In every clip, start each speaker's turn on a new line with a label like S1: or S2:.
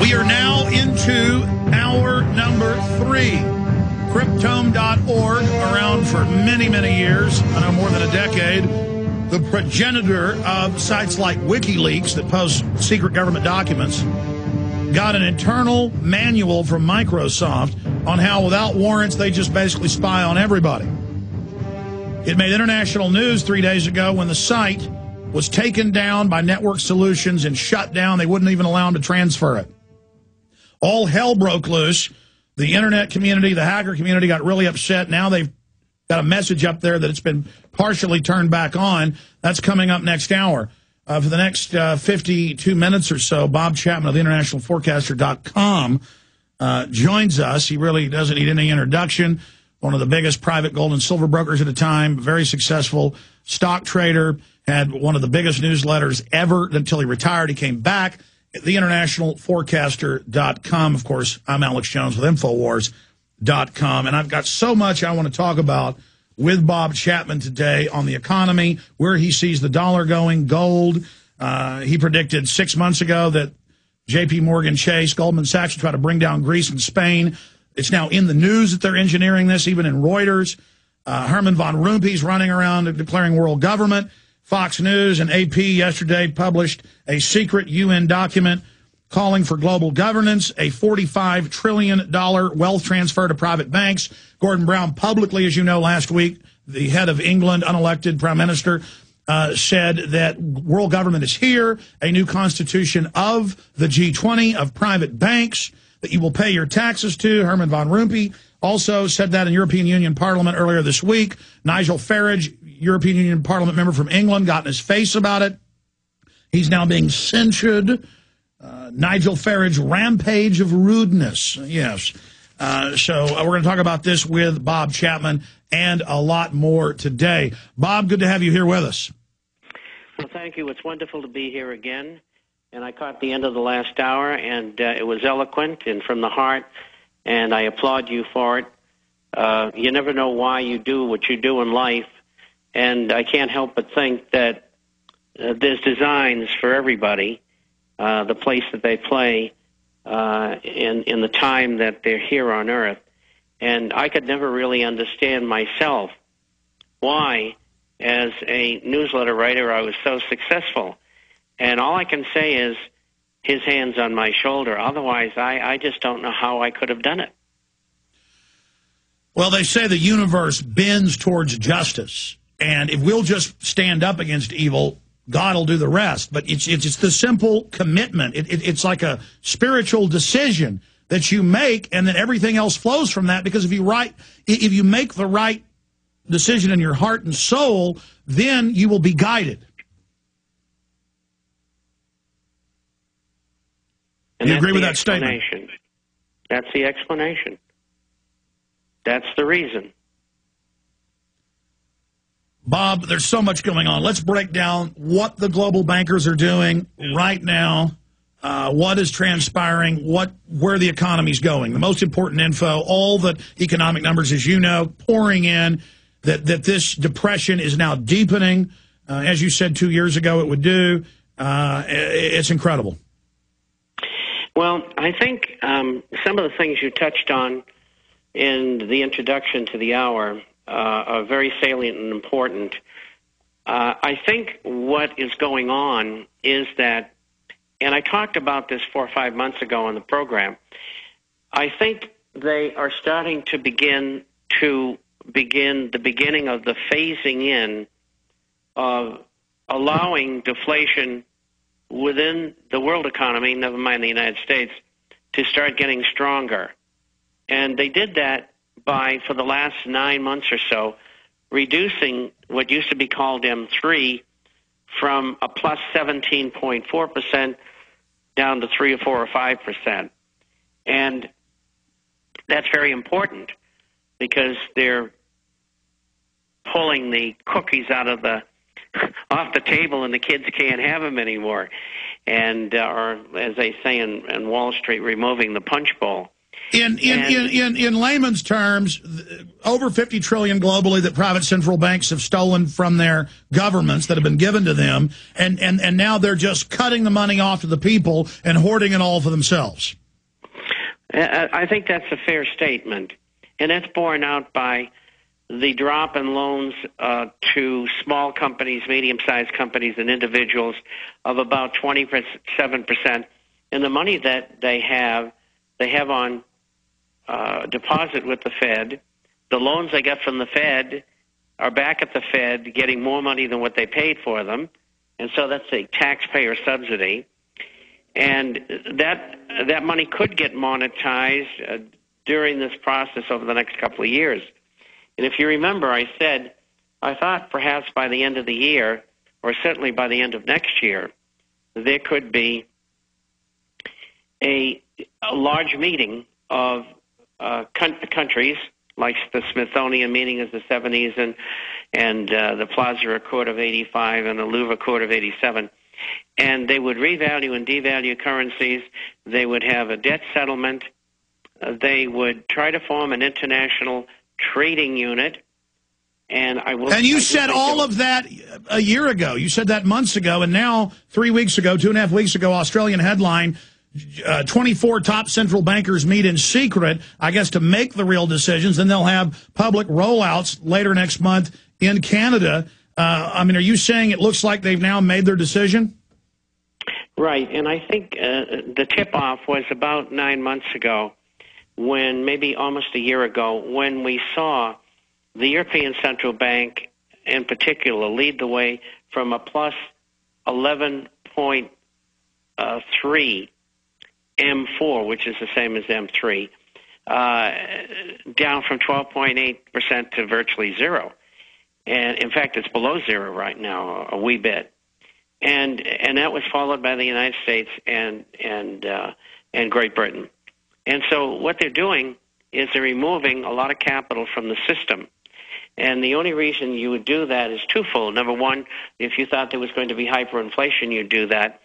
S1: We are now into hour number 3. Cryptome.org, around for many, many years, I know more than a decade. The progenitor of sites like WikiLeaks that post secret government documents, got an internal manual from Microsoft on how, without warrants, they just basically spy on everybody. It made international news 3 days ago when the site was taken down by Network Solutions and shut down. They wouldn't even allow them to transfer it. All hell broke loose. The internet community, the hacker community got really upset. Now they've got a message up there that it's been partially turned back on. That's coming up next hour. For the next 52 minutes or so, Bob Chapman of the internationalforecaster.com joins us. He really doesn't need any introduction. One of the biggest private gold and silver brokers at the time, very successful stock trader, had one of the biggest newsletters ever until he retired. He came back. TheInternationalForecaster.com. Of course, I'm Alex Jones with Infowars.com, and I've got so much I want to talk about with Bob Chapman today on the economy, where he sees the dollar going, gold. He predicted 6 months ago that J.P. Morgan Chase, Goldman Sachs would try to bring down Greece and Spain. It's now in the news that they're engineering this, even in Reuters. Herman von Rompuy's running around declaring world government. Fox News and AP yesterday published a secret UN document calling for global governance, a $45 trillion wealth transfer to private banks. Gordon Brown publicly, as you know, last week, the head of England, unelected prime minister, said that world government is here, a new constitution of the G20, of private banks that you will pay your taxes to. Herman von Rompuy also said that in European Union Parliament earlier this week. Nigel Farage, European Union Parliament member from England, got in his face about it. He's now being censured. Nigel Farage, rampage of rudeness. Yes. So we're going to talk about this with Bob Chapman and a lot more today. Bob, good to have you here with us.
S2: Well, thank you. It's wonderful to be here again. And I caught the end of the last hour, and it was eloquent and from the heart, and I applaud you for it. You never know why you do what you do in life, and I can't help but think that there's designs for everybody, the place that they play in the time that they're here on Earth. And I could never really understand myself why, as a newsletter writer, I was so successful. And all I can say is his hand's on my shoulder. Otherwise, I just don't know how I could have done it.
S1: Well, they say the universe bends towards justice. And if we'll just stand up against evil, God will do the rest. But it's the simple commitment. It's like a spiritual decision that you make, and then everything else flows from that. Because if you make the right decision in your heart and soul, then you will be guided.
S2: And
S1: you agree with that statement?
S2: That's the explanation. That's the reason.
S1: Bob, there's so much going on. Let's break down what the global bankers are doing right now, what is transpiring, where the economy's going. The most important info, all the economic numbers, as you know, pouring in, that this depression is now deepening. As you said 2 years ago it would do. It's incredible.
S2: Well, I think some of the things you touched on in the introduction to the hour are very salient and important. I think what is going on is that, and I talked about this 4 or 5 months ago on the program, I think they are starting to begin the beginning of the phasing in of allowing deflation within the world economy, never mind the United States, to start getting stronger. And they did that by, for the last 9 months or so, reducing what used to be called M3 from a plus 17.4% down to 3 or 4 or 5%. And that's very important because they're pulling the cookies out of off the table, and the kids can't have them anymore. And, or as they say in Wall Street, removing the punch bowl.
S1: In layman's terms, over $50 trillion globally that private central banks have stolen from their governments that have been given to them, and now they're just cutting the money off to the people and hoarding it all for themselves.
S2: I think that's a fair statement, and that's borne out by the drop in loans to small companies, medium-sized companies, and individuals of about 27%. And the money that they have on deposit with the Fed. The loans they get from the Fed are back at the Fed getting more money than what they paid for them, and so that's a taxpayer subsidy. And that money could get monetized during this process over the next couple of years. And if you remember, I said I thought perhaps by the end of the year, or certainly by the end of next year, there could be a large meeting of countries, like the Smithsonian meeting of the 70s and the Plaza Accord of 85 and the Louvre Accord of 87. And they would revalue and devalue currencies. They would have a debt settlement. They would try to form an international trading unit. And
S1: you said all of that a year ago. You said that months ago. And now, 3 weeks ago, 2.5 weeks ago, Australian headline, 24 top central bankers meet in secret, I guess, to make the real decisions. Then they'll have public rollouts later next month in Canada. I mean, are you saying it looks like they've now made their decision?
S2: Right. And I think the tip-off was about 9 months ago, when maybe almost a year ago, when we saw the European Central Bank in particular lead the way from a plus 11.3 M4, which is the same as M3, down from 12.8% to virtually zero. And in fact, it's below zero right now, a wee bit. And that was followed by the United States and Great Britain. And so what they're doing is they're removing a lot of capital from the system. And the only reason you would do that is twofold. Number one, if you thought there was going to be hyperinflation, you'd do that.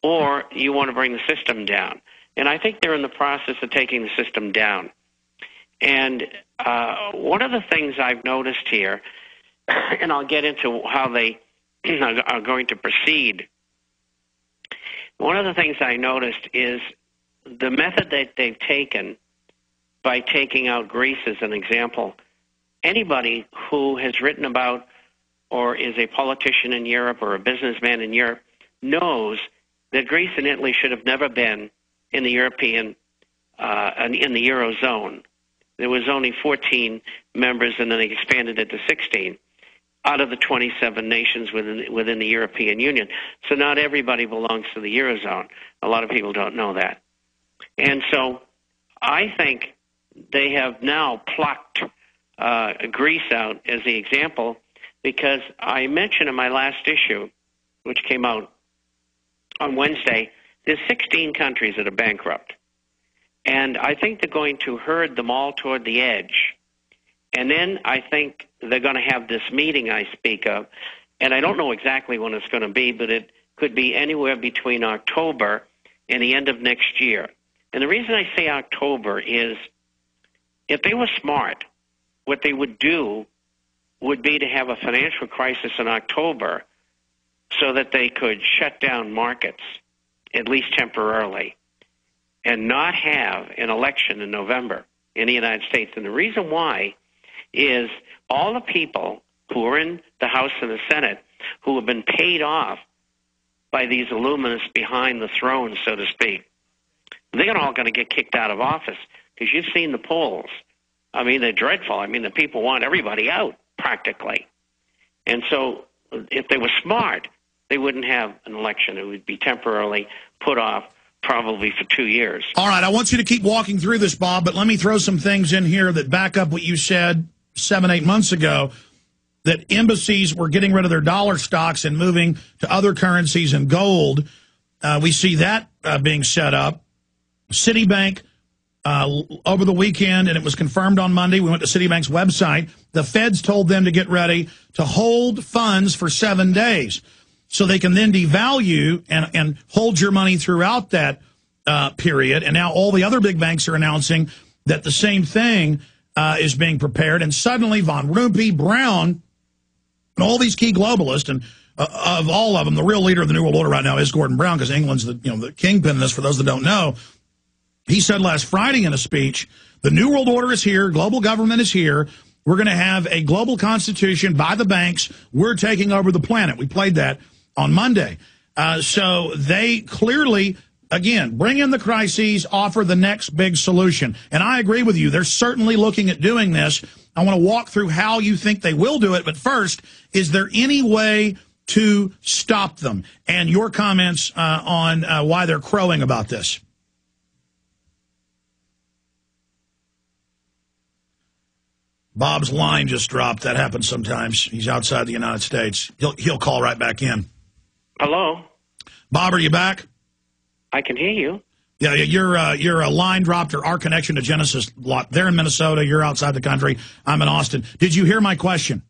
S2: Or you want to bring the system down. And I think they're in the process of taking the system down. And one of the things I've noticed here, and I'll get into how they are going to proceed, one of the things I noticed is the method that they've taken by taking out Greece as an example. Anybody who has written about or is a politician in Europe or a businessman in Europe knows that Greece and Italy should have never been in the Eurozone. There was only 14 members, and then they expanded it to 16 out of the 27 nations within the European Union. So not everybody belongs to the Eurozone. A lot of people don't know that. And so I think they have now plucked Greece out as the example, because I mentioned in my last issue, which came out on Wednesday, there's 16 countries that are bankrupt. And I think they're going to herd them all toward the edge. And then I think they're going to have this meeting I speak of. And I don't know exactly when it's going to be, but it could be anywhere between October and the end of next year. And the reason I say October is, if they were smart, what they would do would be to have a financial crisis in October so that they could shut down markets, at least temporarily, and not have an election in November in the United States. And the reason why is all the people who are in the House and the Senate who have been paid off by these illuminists behind the throne, so to speak, they're all going to get kicked out of office, because you've seen the polls. I mean, they're dreadful. I mean, the people want everybody out, practically. And so if they were smart, they wouldn't have an election. It would be temporarily put off, probably for 2 years.
S1: All right, I want you to keep walking through this, Bob, but let me throw some things in here that back up what you said 7-8 months ago, that embassies were getting rid of their dollar stocks and moving to other currencies and gold. We see that being set up. Citibank, over the weekend, and it was confirmed on Monday, we went to Citibank's website, the feds told them to get ready to hold funds for 7 days so they can then devalue and hold your money throughout that period. And now all the other big banks are announcing that the same thing is being prepared. And suddenly Von Rumpe, Brown, and all these key globalists, and of all of them, the real leader of the New World Order right now is Gordon Brown, because England's the kingpin in this, for those that don't know. He said last Friday in a speech, the New World Order is here, global government is here, we're going to have a global constitution by the banks, we're taking over the planet. We played that on Monday. So they clearly, again, bring in the crises, offer the next big solution. And I agree with you, they're certainly looking at doing this. I want to walk through how you think they will do it, but first, is there any way to stop them? And your comments on why they're crowing about this. Bob's line just dropped. That happens sometimes. He's outside the United States. He'll call right back in.
S2: Hello?
S1: Bob, are you back?
S2: I can hear you.
S1: Yeah, your line dropped, or our connection to Genesis blocked. They're in Minnesota. You're outside the country. I'm in Austin. Did you hear my question?